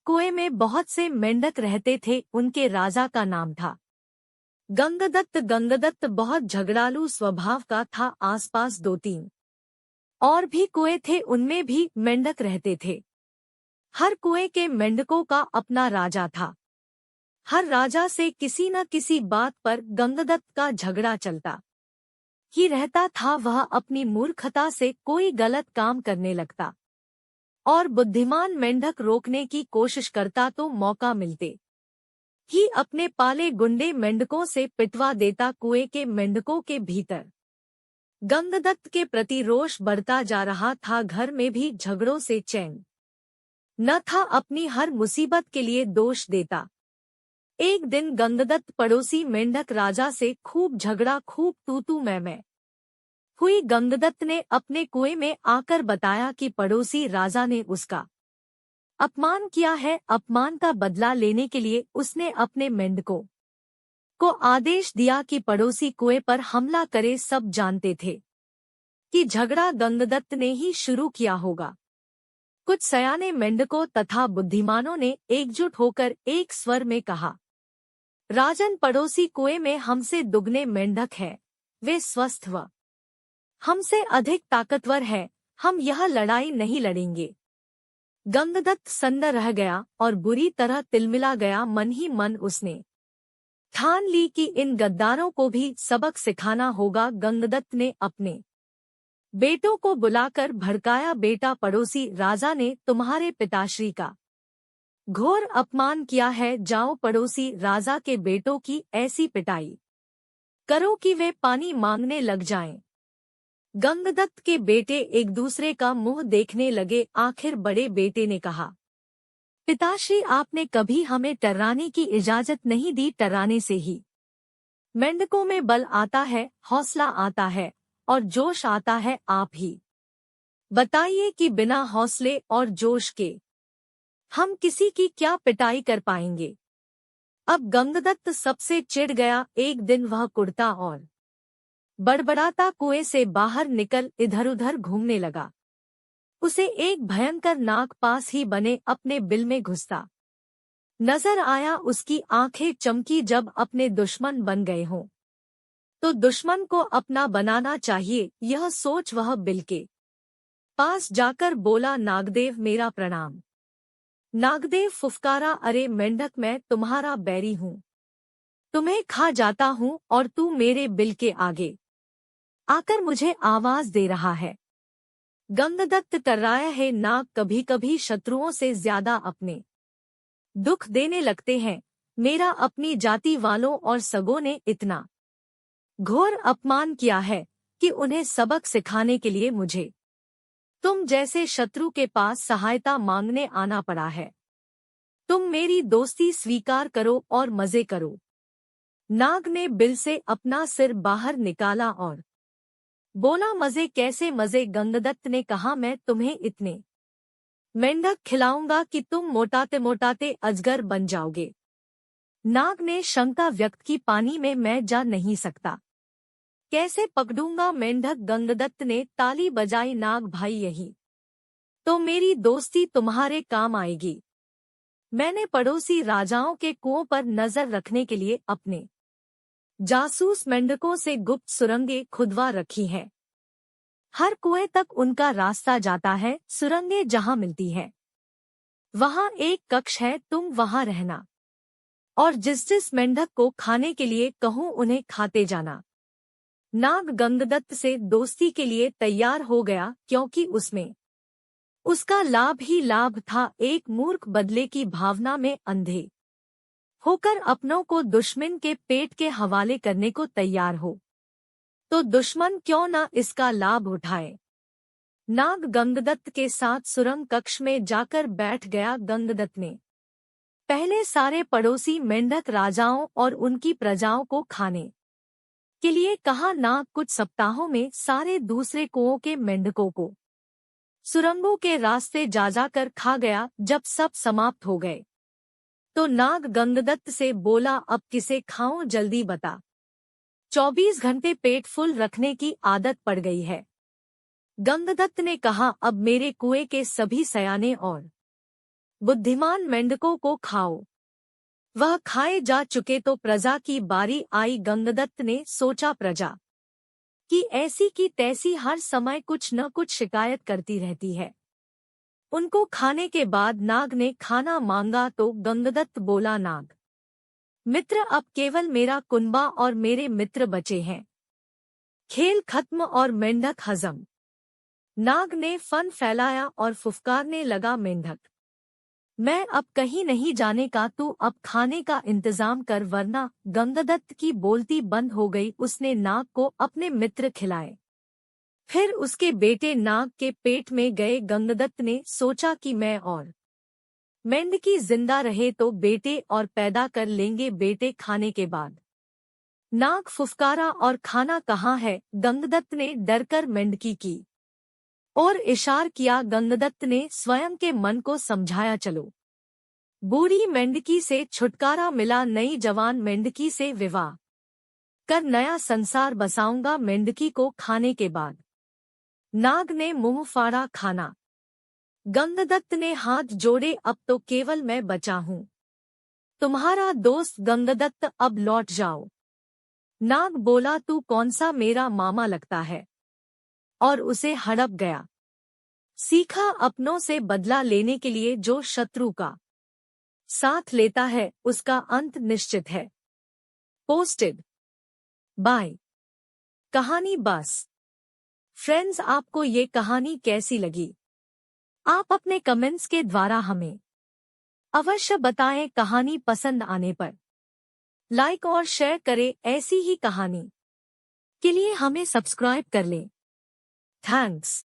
कुएं में बहुत से मेंढक रहते थे। उनके राजा का नाम था गंगदत्त। गंगदत्त बहुत झगड़ालू स्वभाव का था। आसपास 2-3 और भी कुएं थे, उनमें भी मेंढक रहते थे। हर कुएं के मेंढकों का अपना राजा था। हर राजा से किसी न किसी बात पर गंगदत्त का झगड़ा चलता ही रहता था। वह अपनी मूर्खता से कोई गलत काम करने लगता और बुद्धिमान मेंढक रोकने की कोशिश करता तो मौका मिलते ही अपने पाले गुंडे मेंढकों से पिटवा देता। कुएं के मेंढकों के भीतर गंगदत्त के प्रति रोष बढ़ता जा रहा था। घर में भी झगड़ों से चैन न था। अपनी हर मुसीबत के लिए दोष देता। एक दिन गंगदत्त पड़ोसी मेंढक राजा से खूब झगड़ा, खूब तू मैं हुई। गंगदत्त ने अपने कुएं में आकर बताया कि पड़ोसी राजा ने उसका अपमान किया है। अपमान का बदला लेने के लिए उसने अपने मेंढकों को आदेश दिया कि पड़ोसी कुएं पर हमला करे। सब जानते थे कि झगड़ा गंगदत्त ने ही शुरू किया होगा। कुछ सयाने मेंढकों तथा बुद्धिमानों ने एकजुट होकर एक स्वर में कहा, राजन, पड़ोसी कुएं में हमसे दुगने मेंढक हैं। वे स्वस्थ व हमसे अधिक ताकतवर है। हम यह लड़ाई नहीं लड़ेंगे। गंगदत्त सन्न रह गया और बुरी तरह तिलमिला गया। मन ही मन उसने ठान ली कि इन गद्दारों को भी सबक सिखाना होगा। गंगदत्त ने अपने बेटों को बुलाकर भड़काया। बेटा, पड़ोसी राजा ने तुम्हारे पिताश्री का घोर अपमान किया है। जाओ, पड़ोसी राजा के बेटों की ऐसी पिटाई करो कि वे पानी मांगने लग जाएं। गंगदत्त के बेटे एक दूसरे का मुंह देखने लगे। आखिर बड़े बेटे ने कहा, पिताश्री, आपने कभी हमें टर्राने की इजाजत नहीं दी। टर्राने से ही मेंढकों में बल आता है, हौसला आता है और जोश आता है। आप ही बताइए कि बिना हौसले और जोश के हम किसी की क्या पिटाई कर पाएंगे। अब गंगदत्त सबसे चिढ़ गया। एक दिन वह कुड़ता और बड़बड़ाता कुएं से बाहर निकल इधर-उधर घूमने लगा। उसे एक भयंकर नाग पास ही बने अपने बिल में घुसता नजर आया। उसकी आंखें चमकी। जब अपने दुश्मन बन गए हों तो दुश्मन को अपना बनाना चाहिए, यह सोच वह बिल के पास जाकर बोला, नागदेव, मेरा प्रणाम। नागदेव फुफकारा, अरे मेंढक, मैं तुम्हारा बैरी हूँ, तुम्हें खा जाता हूँ और तू मेरे बिल के आगे आकर मुझे आवाज दे रहा है। गंगदत्त टर्राया है। नाग कभी कभी शत्रुओं से ज्यादा अपने दुख देने लगते हैं। मेरा अपनी जाति वालों और सगों ने इतना घोर अपमान किया है कि उन्हें सबक सिखाने के लिए मुझे तुम जैसे शत्रु के पास सहायता मांगने आना पड़ा है। तुम मेरी दोस्ती स्वीकार करो और मजे करो। नाग ने बिल से अपना सिर बाहर निकाला और बोला, मजे कैसे मजे। गंगदत्त ने कहा, मैं तुम्हें इतने मेंढक खिलाऊंगा कि तुम मोटाते मोटाते अजगर बन जाओगे। नाग ने शंका व्यक्त की, पानी में मैं जा नहीं सकता, कैसे पकड़ूंगा मेंढक। गंगदत्त ने ताली बजाई, नाग भाई, यही तो मेरी दोस्ती तुम्हारे काम आएगी। मैंने पड़ोसी राजाओं के कुओं पर नजर रखने के लिए अपने जासूस मेंढकों से गुप्त सुरंगें खुदवा रखी हैं। हर कुएं तक उनका रास्ता जाता है। सुरंगें जहां मिलती है वहां एक कक्ष है, तुम वहां रहना और जिस जिस मेंढक को खाने के लिए कहूं उन्हें खाते जाना। नाग गंगदत्त से दोस्ती के लिए तैयार हो गया, क्योंकि उसमें उसका लाभ ही लाभ था। एक मूर्ख बदले की भावना में अंधे होकर अपनों को दुश्मन के पेट के हवाले करने को तैयार हो तो दुश्मन क्यों न इसका लाभ उठाए। नाग गंगदत्त के साथ सुरंग कक्ष में जाकर बैठ गया। गंगदत्त ने पहले सारे पड़ोसी मेंढक राजाओं और उनकी प्रजाओं को खाने के लिए कहा। नाग कुछ सप्ताहों में सारे दूसरे कुओं के मेंढकों को सुरंगों के रास्ते जा जाकर खा गया। जब सब समाप्त हो गए तो नाग गंगदत्त से बोला, अब किसे खाऊं, जल्दी बता। 24 घंटे पेट फुल रखने की आदत पड़ गई है। गंगदत्त ने कहा, अब मेरे कुएं के सभी सयाने और बुद्धिमान मेंढकों को खाओ। वह खाए जा चुके तो प्रजा की बारी आई। गंगदत्त ने सोचा, प्रजा कि ऐसी की तैसी हर समय कुछ न कुछ शिकायत करती रहती है। उनको खाने के बाद नाग ने खाना मांगा तो गंगदत्त बोला, नाग मित्र, अब केवल मेरा कुनबा और मेरे मित्र बचे हैं। खेल खत्म और मेंढक हजम। नाग ने फन फैलाया और फुफकारने लगा, मेंढक मैं अब कहीं नहीं जाने का, तू अब खाने का इंतजाम कर वरना। गंगदत्त की बोलती बंद हो गई। उसने नाग को अपने मित्र खिलाए, फिर उसके बेटे नाग के पेट में गए। गंगदत्त ने सोचा कि मैं और मेंढकी जिंदा रहे तो बेटे और पैदा कर लेंगे। बेटे खाने के बाद नाग फुफकारा, और खाना कहाँ है? गंगदत्त ने डरकर मेंढकी की और इशार किया। गंगदत्त ने स्वयं के मन को समझाया, चलो बूढ़ी मेंढकी से छुटकारा मिला, नई जवान मेंढकी से विवाह कर नया संसार बसाऊंगा। मेंढकी को खाने के बाद नाग ने मुंह फाड़ा खाना। गंगदत्त ने हाथ जोड़े, अब तो केवल मैं बचा हूँ, तुम्हारा दोस्त गंगदत्त, अब लौट जाओ। नाग बोला, तू कौन सा मेरा मामा लगता है? और उसे हड़प गया। सीखा, अपनों से बदला लेने के लिए जो शत्रु का साथ लेता है उसका अंत निश्चित है। पोस्टेड बाय कहानी बस फ्रेंड्स। आपको ये कहानी कैसी लगी? आप अपने कमेंट्स के द्वारा हमें अवश्य बताएं। कहानी पसंद आने पर लाइक और शेयर करें। ऐसी ही कहानी के लिए हमें सब्सक्राइब कर लें। थैंक्स।